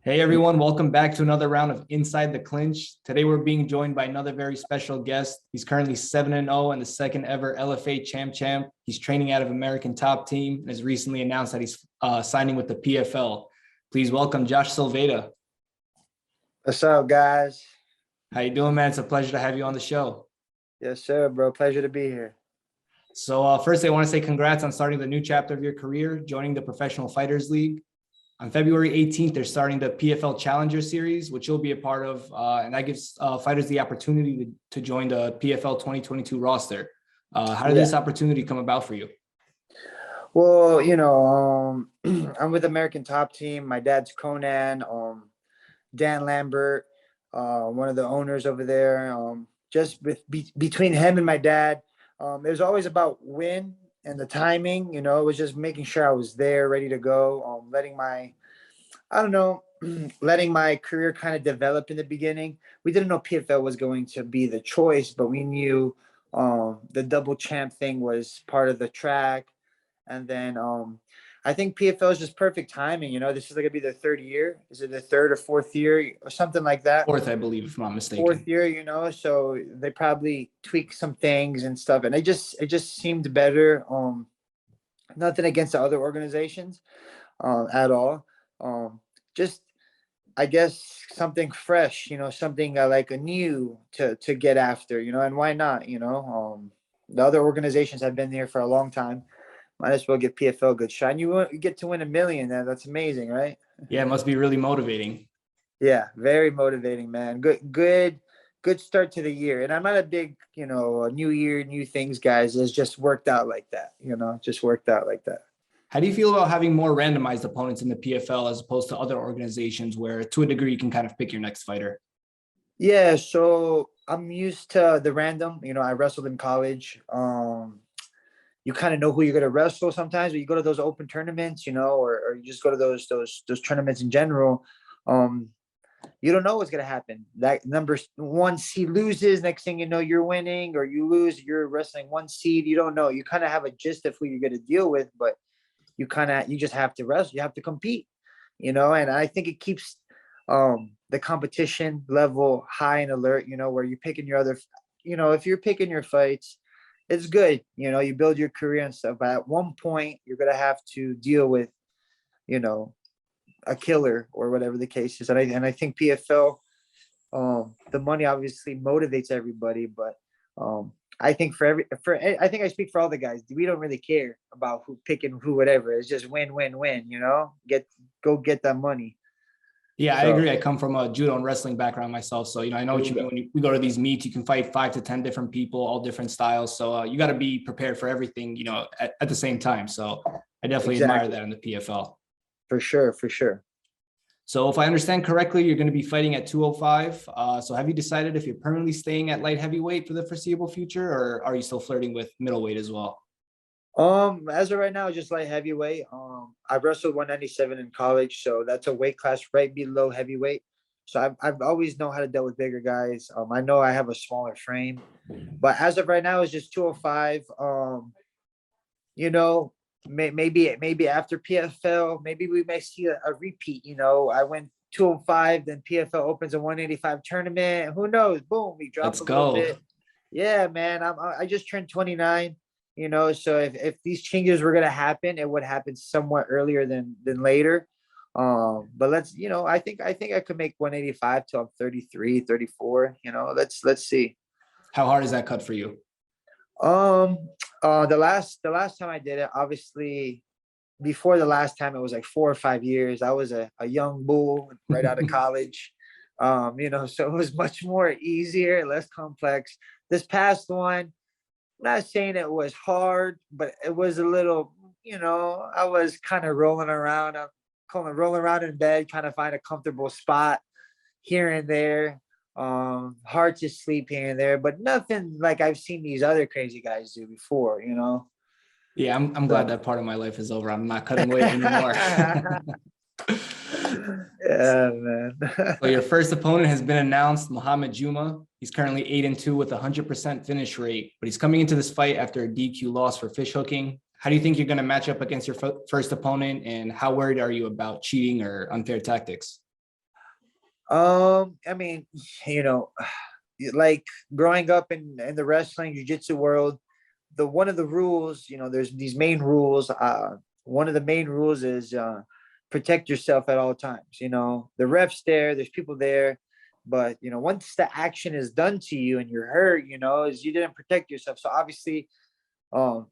Hey everyone, welcome back to another round of Inside the Clinch. Today we're being joined by another very special guest. He's currently 7-0 and the second ever LFA champ. He's training out of American Top Team and has recently announced that he's signing with the PFL. Please welcome Josh Silveira. What's up, guys? How you doing, man? It's a pleasure to have you on the show. Yes, sir, bro. Pleasure to be here. So first, I want to say congrats on starting the new chapter of your career, joining the Professional Fighters League. On February 18th, they're starting the PFL Challenger Series, which you'll be a part of, and that gives fighters the opportunity to join the PFL 2022 roster. How did this opportunity come about for you? Well, I'm with American Top Team. My dad's Conan, Dan Lambert, one of the owners over there. Between him and my dad, it was always about win and the timing. It was just making sure I was there, ready to go. Letting my career kind of develop in the beginning. We didn't know PFL was going to be the choice, but we knew the double champ thing was part of the track. And then I think PFL is just perfect timing. This is going to be the third year. Is it the third or fourth year or something like that? Fourth, I believe, if I'm not mistaken. Fourth year, so they probably tweak some things and stuff. And it just seemed better. Nothing against the other organizations at all. Just, I guess, something fresh, something like a new to get after, and why not, the other organizations have been there for a long time. Might as well give PFL a good shot. And you get to win $1 million. That's amazing, right? Yeah, it must be really motivating. Yeah, very motivating, man. Good start to the year. And I'm not a big, new year, new things, guys. It's just worked out like that, just worked out like that. How do you feel about having more randomized opponents in the PFL as opposed to other organizations where, to a degree, you can kind of pick your next fighter? Yeah, so I'm used to the random. I wrestled in college. You kind of know who you're going to wrestle sometimes, but you go to those open tournaments, or you just go to those tournaments in general. You don't know what's going to happen. That number one seed loses. Next thing you know, you're winning, or you lose. You're wrestling one seed. You don't know. You kind of have a gist of who you're going to deal with, but you just have to wrestle. You have to compete, and I think it keeps the competition level high and alert, where you're picking your other, if you're picking your fights, it's good. You build your career and stuff, but at one point you're going to have to deal with, a killer or whatever the case is. And I think PFL, the money obviously motivates everybody, but I think I think I speak for all the guys. We don't really care about who picking who, whatever. It's just win, go get that money. Yeah, I agree. I come from a judo and wrestling background myself. So, I know what you mean. When we go to these meets, you can fight 5 to 10 different people, all different styles. So you got to be prepared for everything, at the same time. So I definitely admire that in the PFL. For sure. So if I understand correctly, you're going to be fighting at 205. So have you decided if you're permanently staying at light heavyweight for the foreseeable future, or are you still flirting with middleweight as well? As of right now, just light heavyweight. I wrestled 197 in college, so that's a weight class right below heavyweight. So I've always know how to deal with bigger guys. I know I have a smaller frame, but as of right now, it's just 205. Maybe after PFL, maybe we may see a repeat. I went 205, then PFL opens a 185 tournament. Who knows? Boom, we drop a little bit. Yeah, man. I just turned 29. So if these changes were gonna happen, it would happen somewhat earlier than later. But let's, I think I could make 185 till I'm 33, 34. Let's see. How hard is that cut for you? The last time I did it, obviously before the last time, it was like 4 or 5 years. I was a young bull right out of college. So it was much more easier, less complex. This past one, I'm not saying it was hard, but it was a little, I was kind of rolling around. I'm rolling around in bed, trying to find a comfortable spot here and there. Hard to sleep here and there, but nothing like I've seen these other crazy guys do before, Yeah, I'm glad that part of my life is over. I'm not cutting weight anymore. Yeah, man. So your first opponent has been announced, Mohamed Juma. He's currently 8-2 with 100% finish rate, but he's coming into this fight after a DQ loss for fish hooking. How do you think you're going to match up against your first opponent, and how worried are you about cheating or unfair tactics? I mean, you know, like growing up in the wrestling jiu-jitsu world, the one of the rules, there's these main rules. One of the main rules is protect yourself at all times. The refs there, there's people there, but once the action is done to you and you're hurt, is you didn't protect yourself. So obviously, um,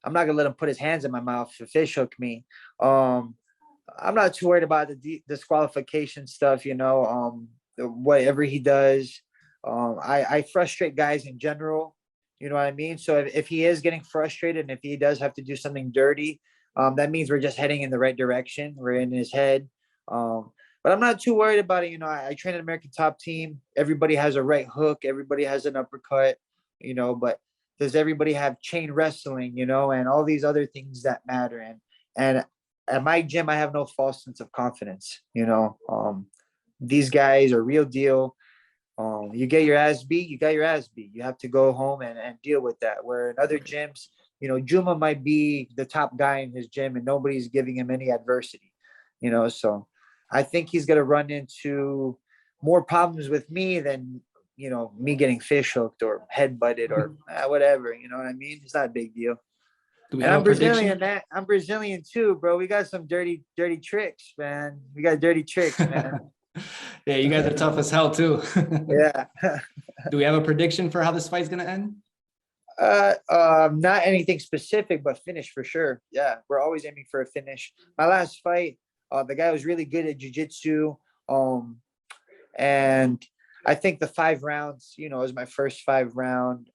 I'm not gonna let him put his hands in my mouth to fish hook me. Um, I'm not too worried about the disqualification stuff. Whatever he does, I frustrate guys in general. You know what I mean? So if he is getting frustrated and if he does have to do something dirty, that means we're just heading in the right direction. We're in his head. But I'm not too worried about it. I train an American Top Team. Everybody has a right hook. Everybody has an uppercut. But does everybody have chain wrestling? And all these other things that matter. And at my gym, I have no false sense of confidence. These guys are real deal. You get your ass beat, you got your ass beat. You have to go home and deal with that. Where in other gyms, Juma might be the top guy in his gym and nobody's giving him any adversity. So I think he's gonna run into more problems with me than me getting fish hooked or head butted or whatever. You know what I mean? It's not a big deal. Do we And have I'm a prediction? Brazilian, man. I'm Brazilian too, bro. We got some dirty, dirty tricks, man. We got dirty tricks, man. Yeah, you guys are tough as hell too. Yeah. Do we have a prediction for how this fight's gonna end? Not anything specific, but finish for sure. Yeah, we're always aiming for a finish. My last fight, the guy was really good at jujitsu. And I think the 5 rounds, was my first 5 round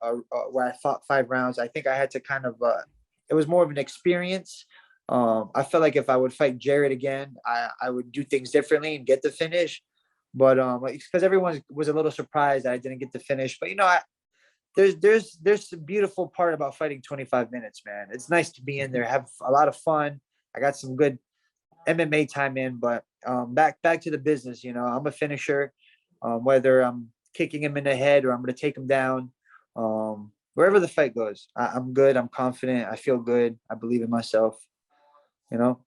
where I fought 5 rounds. I think I had to kind of, it was more of an experience. I felt like if I would fight Jared again, I would do things differently and get the finish. But because everyone was a little surprised that I didn't get the finish. But there's a beautiful part about fighting 25 minutes, man. It's nice to be in there, have a lot of fun. I got some good MMA time in, but back to the business. I'm a finisher. Whether I'm kicking him in the head or I'm going to take him down, wherever the fight goes, I'm good. I'm confident. I feel good. I believe in myself. You know.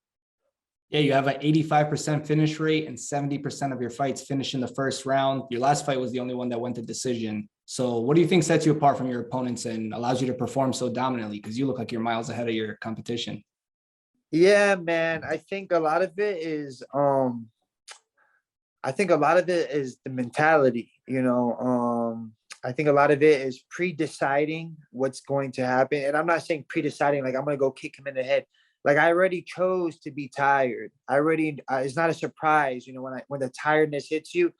Yeah, you have an 85% finish rate and 70% of your fights finish in the first round. Your last fight was the only one that went to decision. So what do you think sets you apart from your opponents and allows you to perform so dominantly? Because you look like you're miles ahead of your competition. Yeah, man. I think a lot of it is the mentality, I think a lot of it is pre-deciding what's going to happen. And I'm not saying pre-deciding like I'm going to go kick him in the head. Like I already chose to be tired. It's not a surprise, when the tiredness hits you,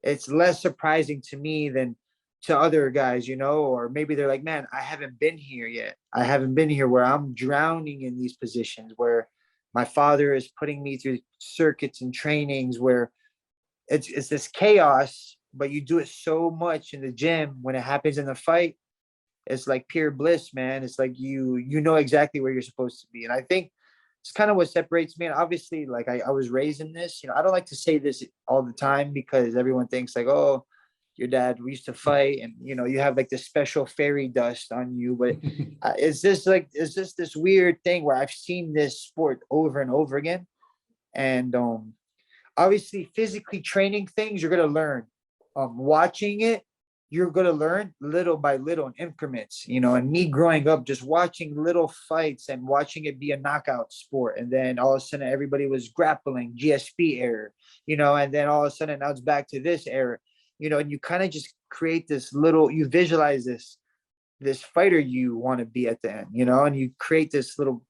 it's less surprising to me than to other guys, or maybe they're like, man, I haven't been here yet. I haven't been here where I'm drowning in these positions where my father is putting me through circuits and trainings where it's this chaos, but you do it so much in the gym. When it happens in the fight, it's like pure bliss, man. It's like you know exactly where you're supposed to be. And I think it's kind of what separates me. And obviously, like I was raised in this. I don't like to say this all the time because everyone thinks like, oh, your dad, we used to fight, and you have like this special fairy dust on you. But it's just this weird thing where I've seen this sport over and over again, and obviously physically training things you're going to learn, watching it you're going to learn little by little in increments, and me growing up just watching little fights and watching it be a knockout sport, and then all of a sudden everybody was grappling GSP era, and then all of a sudden now it's back to this era, and you kind of just create this little, you visualize this fighter you want to be at the end, and you create this little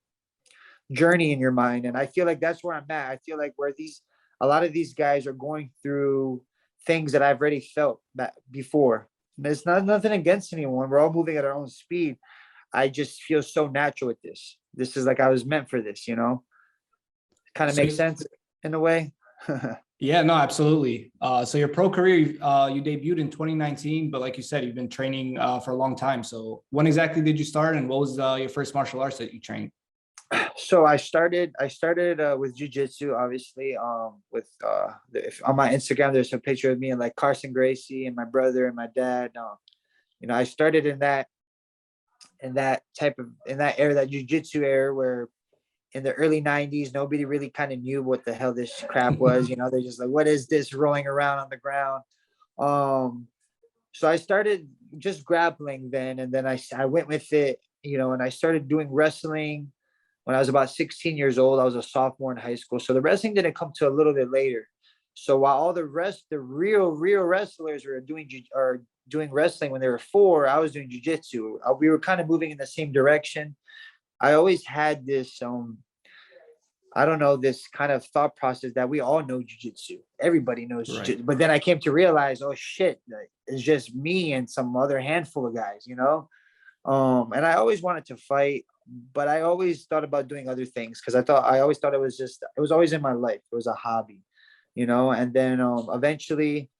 journey in your mind. And I feel like that's where I'm at. I feel like where a lot of these guys are going through things that I've already felt that before. And it's not nothing against anyone. We're all moving at our own speed. I just feel so natural with this. This is like I was meant for this, kind of So makes sense in a way. yeah, no, absolutely. So your pro career, you debuted in 2019, but like you said, you've been training for a long time. So when exactly did you start, and what was your first martial arts that you trained? So I started with jujitsu, obviously. With on my Instagram, there's a picture of me and like Carson Gracie and my brother and my dad. I started in that era, that jujitsu era, where in the early 90s, nobody really kind of knew what the hell this crap was. You know, they're just like, what is this rolling around on the ground? Um, so I started just grappling then, and then I went with it, you know, and I started doing wrestling when I was about 16 years old. I was a sophomore in high school. So the wrestling didn't come to a little bit later. So while all the real wrestlers are doing wrestling when they were 4, I was doing jujitsu. We were kind of moving in the same direction. I always had this I don't know, this kind of thought process that we all know jujitsu. Everybody knows Right. jujitsu. But then I came to realize, oh shit, like, it's just me and some other handful of guys, you know? And I always wanted to fight, but I always thought about doing other things because I always thought it was always in my life. It was a hobby, you know? And then eventually,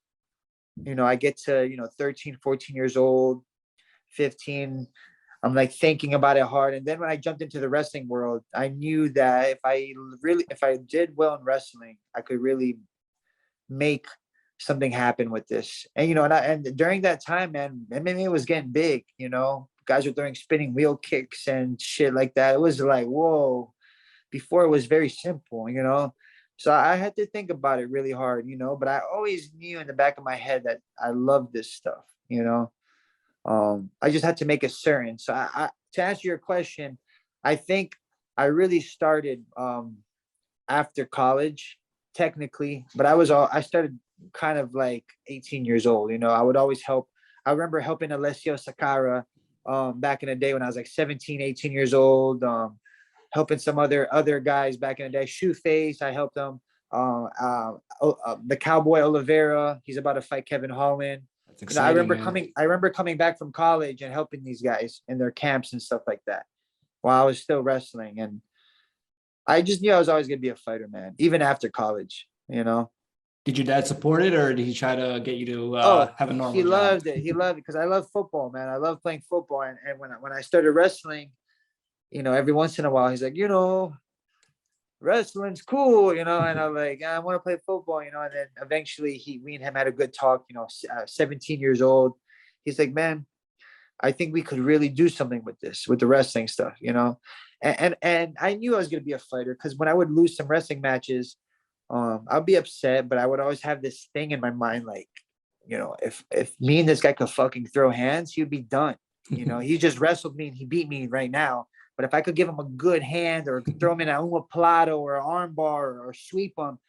you know, I get to, you know, 13, 14 years old, 15. I'm like thinking about it hard. And then when I jumped into the wrestling world, I knew that if I did well in wrestling, I could really make something happen with this. And, you know, and during that time, man, MMA was getting big, you know, guys were throwing spinning wheel kicks and shit like that. It was like, whoa, before it was very simple, you know? So I had to think about it really hard, you know, but I always knew in the back of my head that I love this stuff, you know? I just had to make it certain. So to answer your question, I think I really started after college, technically, but I started kind of like 18 years old. You know, I would always help. I remember helping Alessio Sakara back in the day when I was like 17, 18 years old. Helping some other guys back in the day. Shoeface, I helped them. The Cowboy Oliveira, he's about to fight Kevin Holland. That's You know, exciting, man. I remember coming back from college and helping these guys in their camps and stuff like that while I was still wrestling. And I just knew I was always gonna be a fighter, man, even after college, you know. Did your dad support it, or did he try to get you to Oh, have a he normal job? loved it. He loved it because I love football, man. I love playing football. And when I started wrestling, you know, every once in a while he's like, you know, wrestling's cool, you know, and I'm like, I want to play football, you know, and then eventually me and him had a good talk, you know, 17 years old. He's like, man, I think we could really do something with this, with the wrestling stuff, you know? And I knew I was going to be a fighter because when I would lose some wrestling matches, I'd be upset, but I would always have this thing in my mind, like, you know, if me and this guy could fucking throw hands, he'd be done. You know, he just wrestled me and he beat me right now. But if I could give him a good hand or throw him in a omoplata or an armbar or sweep him,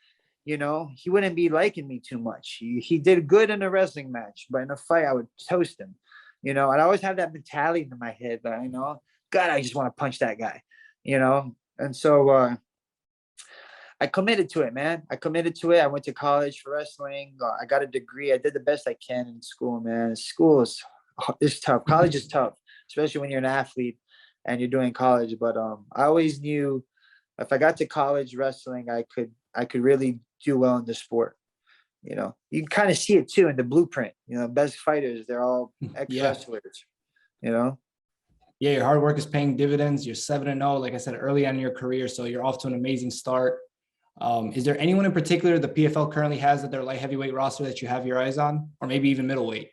you know, he wouldn't be liking me too much. He did good in a wrestling match, but in a fight, I would toast him, you know, and I always have that mentality in my head that, you know, God, I just want to punch that guy, you know? And so, I committed to it, man. I committed to it. I went to college for wrestling. I got a degree. I did the best I can in school, man. School is tough. College is tough, especially when you're an athlete and you're doing college. But I always knew if I got to college wrestling, I could really do well in the sport. You know, you can kind of see it too in the blueprint. You know, best fighters, they're all ex Yeah. wrestlers. You know. Yeah, your hard work is paying dividends. You're 7-0, like I said, early on in your career, so you're off to an amazing start. Is there anyone in particular the PFL currently has at their light heavyweight roster that you have your eyes on, or maybe even middleweight?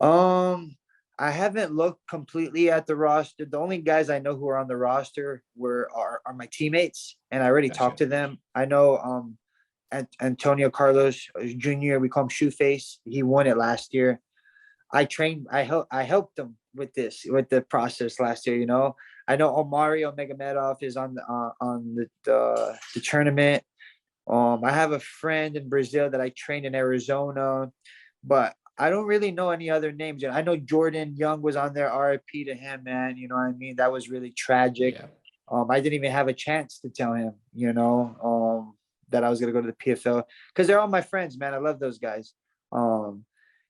I haven't looked completely at the roster. The only guys I know who are on the roster are my teammates, and I already Gotcha. talked to them. I know Antonio Carlos Jr. We call him Shoeface. He won it last year. I helped them with the process last year. You know, I know Omario Megomedov is on the tournament. I have a friend in Brazil that I trained in Arizona, but I don't really know any other names. I know Jordan Young was on there. RIP to him, man. You know what I mean? That was really tragic. Yeah. I didn't even have a chance to tell him, you know, that I was gonna go to the PFL because they're all my friends, man. I love those guys.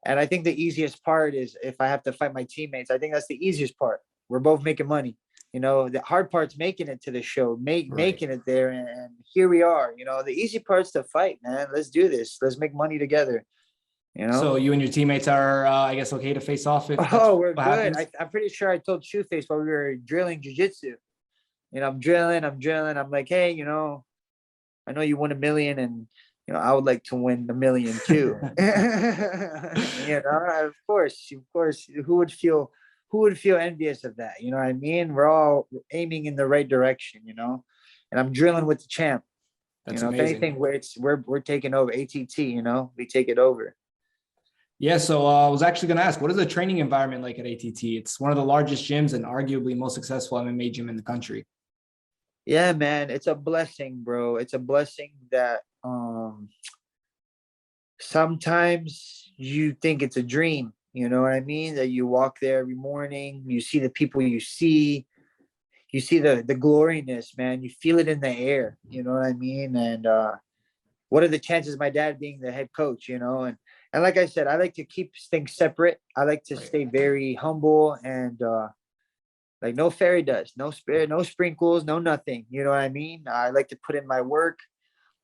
And I think the easiest part is if I have to fight my teammates. I think that's the easiest part. We're both making money. You know, the hard part's making it to the show, making it there, and here we are. You know, the easy part's to fight, man. Let's do this. Let's make money together. You know. So you and your teammates are, I guess, okay to face off if that's Oh, we're what good. happens? I'm pretty sure I told Shoeface while we were drilling jujitsu. You know, I'm drilling. I'm like, hey, you know, I know you won 1 million, and you know, I would like to win 1 million too. You know, of course, who would feel who would feel envious of that? You know what I mean? We're all aiming in the right direction, you know. And I'm drilling with the champ. You That's know, if amazing. anything, we're taking over ATT. You know, we take it over. Yeah, so I was actually going to ask, what is the training environment like at ATT? It's one of the largest gyms and arguably most successful MMA gym in the country. Yeah, man, it's a blessing, bro. It's a blessing that sometimes you think it's a dream. You know what I mean? That you walk there every morning, you see the people you see the gloriness, man. You feel it in the air. You know what I mean? And what are the chances of my dad being the head coach? You know, and like I said, I like to keep things separate. I like to Right. stay very humble and like no fairy dust, no spirit, no sprinkles, no nothing. You know what I mean? I like to put in my work.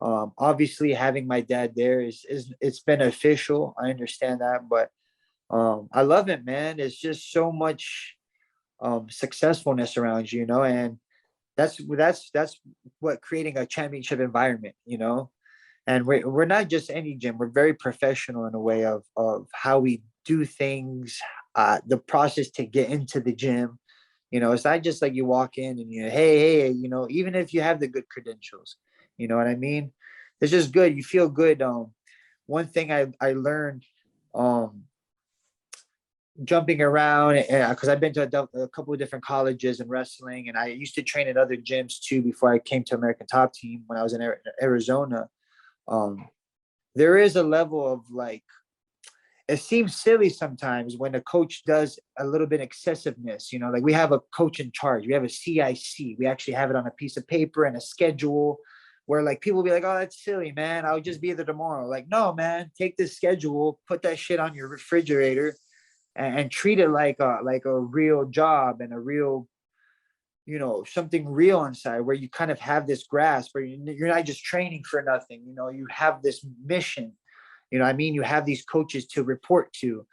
Obviously, having my dad there is it's beneficial. I understand that, but I love it, man. It's just so much successfulness around you, you know, and that's what creating a championship environment, you know. And we're not just any gym. We're very professional in a way of how we do things, the process to get into the gym. You know, it's not just like you walk in and you know, hey, you know, even if you have the good credentials, you know what I mean? It's just good. You feel good. One thing I learned, um, jumping around because I've been to a couple of different colleges in wrestling, and I used to train at other gyms too before I came to American Top Team when I was in Arizona. Um, there is a level of like it seems silly sometimes when a coach does a little bit excessiveness. You know, like we have a coach in charge, we have a CIC, we actually have it on a piece of paper and a schedule. Where like people will be like, oh, that's silly, man. I'll just be there tomorrow. Like, no, man, take this schedule, put that shit on your refrigerator, and treat it like a real job and a real, you know, something real inside where you kind of have this grasp where you're not just training for nothing. You know, you have this mission. You know, I mean, you have these coaches to report to,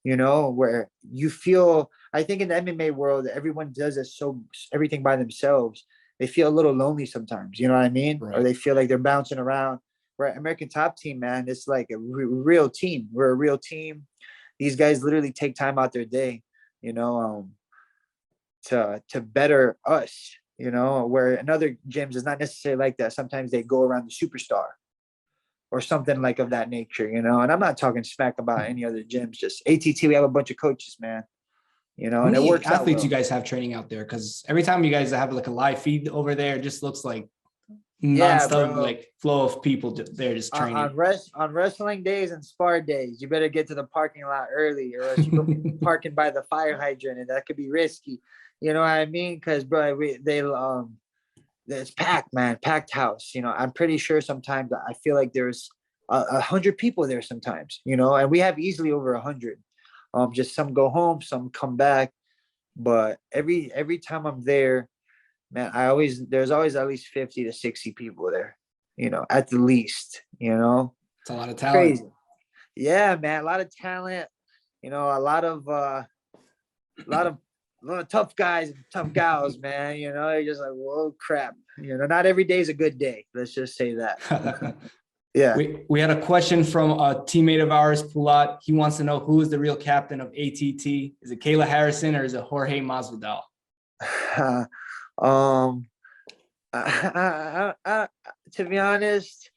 you know, where you feel. I think in the MMA world, everyone does it so everything by themselves. They feel a little lonely sometimes. You know what I mean? Or Right. they feel like they're bouncing around. Where American Top Team, man, it's like a real team. We're a real team. These guys literally take time out their day, you know, to better us, you know, where in other gyms is not necessarily like that. Sometimes they go around the superstar or something like of that nature, you know. And I'm not talking smack about any other gyms, just ATT. We have a bunch of coaches, man, you know, How and it many works out athletes you well. guys have training out there? Because every time you guys have like a live feed over there, it just looks like Yeah, nonstop bro. like flow of people there just training. On wrestling days and spar days, you better get to the parking lot early, or else you could be parking by the fire hydrant, and that could be risky. You know what I mean? Because bro, they it's packed, man, packed house. You know, I'm pretty sure sometimes I feel like there's 100 people there sometimes. You know, and we have easily over 100. Just some go home, some come back, but every time I'm there, man, there's always at least 50 to 60 people there, you know, at the least, you know. It's a lot of It's talent. crazy. Yeah, man, a lot of talent, you know, a lot of a lot of tough guys and tough gals, man. You know, you're just like, whoa, crap. You know, not every day is a good day. Let's just say that. Yeah. We had a question from a teammate of ours, Pulat. He wants to know who is the real captain of ATT. Is it Kayla Harrison or is it Jorge Masvidal? um, to be honest,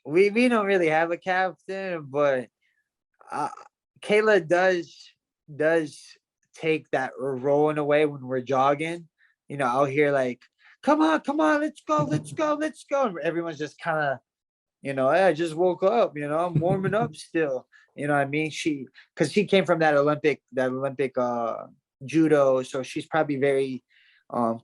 we don't really have a captain, but uh, Kayla does take that role in a way when we're jogging. You know, I'll hear like, come on, let's go, let's go, let's go. And everyone's just kind of, you know, hey, I just woke up, you know, I'm warming up still. You know what I mean? Because she came from that Olympic judo, so she's probably very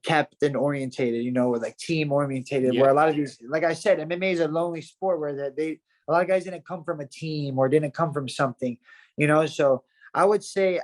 captain orientated, you know, or like team orientated, where Yeah. a lot of these, like I said, MMA is a lonely sport where that they a lot of guys didn't come from a team or didn't come from something, you know. So I would say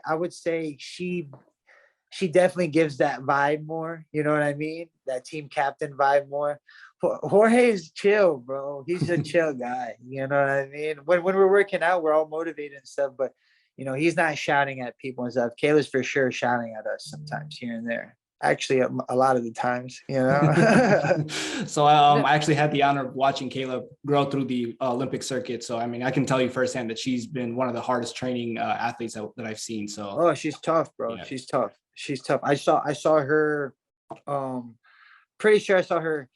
she definitely gives that vibe more. You know what I mean? That team captain vibe more. Jorge is chill, bro. He's a chill guy. You know what I mean? When we're working out, we're all motivated and stuff, but you know, he's not shouting at people and stuff. Kayla's for sure shouting at us sometimes here and there. Actually, a lot of the times, you know. So I actually had the honor of watching Caleb grow through the Olympic circuit. So I mean, I can tell you firsthand that she's been one of the hardest training athletes that I've seen. So Oh, she's tough, bro. yeah. She's tough. She's tough. I saw her. Pretty sure I saw her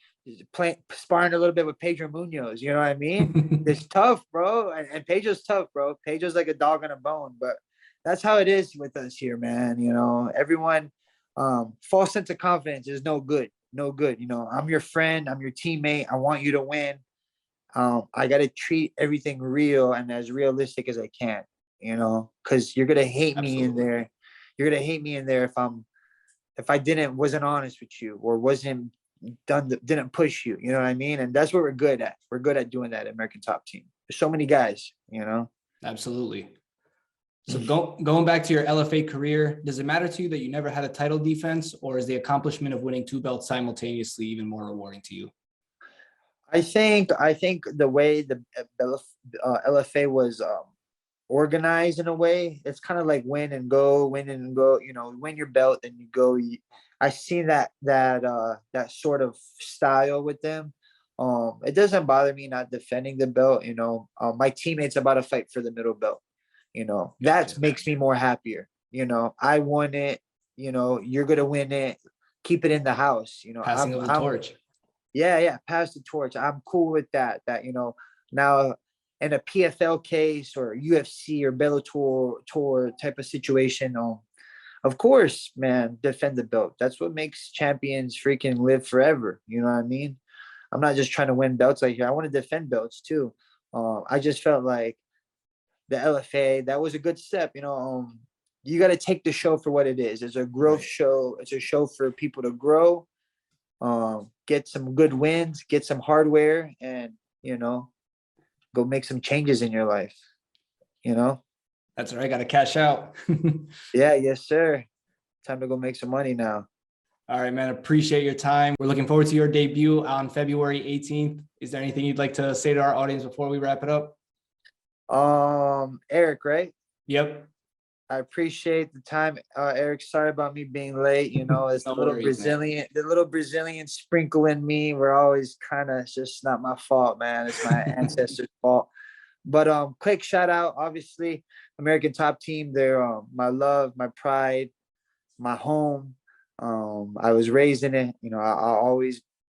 playing sparring a little bit with Pedro Munoz. You know what I mean? It's tough, bro. And Pedro's tough, bro. Pedro's like a dog on a bone, but that's how it is with us here, man. You know, everyone, false sense of confidence is no good. No good. You know, I'm your friend. I'm your teammate. I want you to win. I got to treat everything real and as realistic as I can, you know, because you're going to hate me in Absolutely. there. You're going to hate me in there if I wasn't honest with you or wasn't didn't push you, you know what I mean? And that's what we're good at. We're good at doing that at American Top Team. There's so many guys, you know? Absolutely. So going back to your LFA career, does it matter to you that you never had a title defense, or is the accomplishment of winning 2 belts simultaneously even more rewarding to you? I think the way the LFA was organized in a way, it's kind of like win and go, you know, win your belt, then you go. I seen that sort of style with them. It doesn't bother me not defending the belt, you know. My teammates about to fight for the middle belt, you know. That Gotcha. makes me more happier. You know, I won it, you know, you're gonna win it, keep it in the house, you know. Passing of the I'm torch. Yeah, pass the torch. I'm cool with that. That, you know, now in a PFL case or UFC or Bellator tour type of situation, of course, man, defend the belt. That's what makes champions freaking live forever. You know what I mean? I'm not just trying to win belts like here. I want to defend belts too. I just felt like the LFA, that was a good step. You know, you got to take the show for what it is. It's a growth show. It's a show for people to grow, get some good wins, get some hardware, and, you know, go make some changes in your life, you know? That's right. Got to cash out. Yeah, yes, sir. Time to go make some money now. All right, man. Appreciate your time. We're looking forward to your debut on February 18th. Is there anything you'd like to say to our audience before we wrap it up? Eric, right? Yep. I appreciate the time. Eric, sorry about me being late. You know, it's No worries, man. The little Brazilian sprinkle in me. We're always kind of, it's just not my fault, man. It's my ancestors' fault. But quick shout out, obviously, American Top Team. They're my love, my pride, my home. I was raised in it. You know,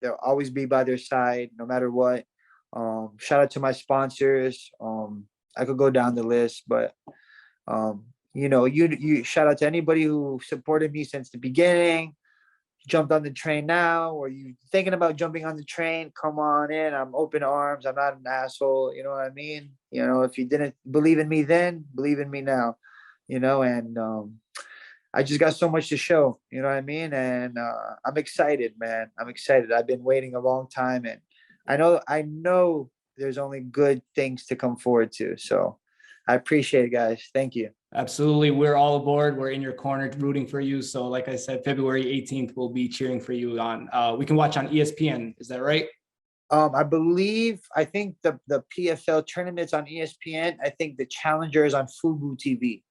they'll always be by their side, no matter what. Shout out to my sponsors. I could go down the list, but you know, you shout out to anybody who supported me since the beginning, jumped on the train now, or you thinking about jumping on the train, come on in. I'm open arms. I'm not an asshole. You know what I mean? You know, if you didn't believe in me then, believe in me now, you know, and I just got so much to show, you know what I mean? And I'm excited, man. I'm excited. I've been waiting a long time, and I know there's only good things to come forward to. So I appreciate it, guys. Thank you. Absolutely. We're all aboard. We're in your corner rooting for you. So like I said, February 18th, we'll be cheering for you on, we can watch on ESPN. Is that right? I think the PFL tournament's on ESPN. I think the Challenger is on Fubu TV.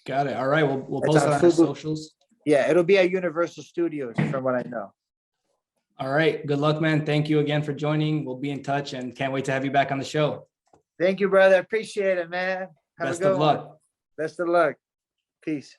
Got it. All right. We'll It's post on it on our Fubu. socials. Yeah, it'll be at Universal Studios from what I know. All right. Good luck, man. Thank you again for joining. We'll be in touch and can't wait to have you back on the show. Thank you, brother. Appreciate it, man. Have Best a good of luck. one. Best of luck. Peace.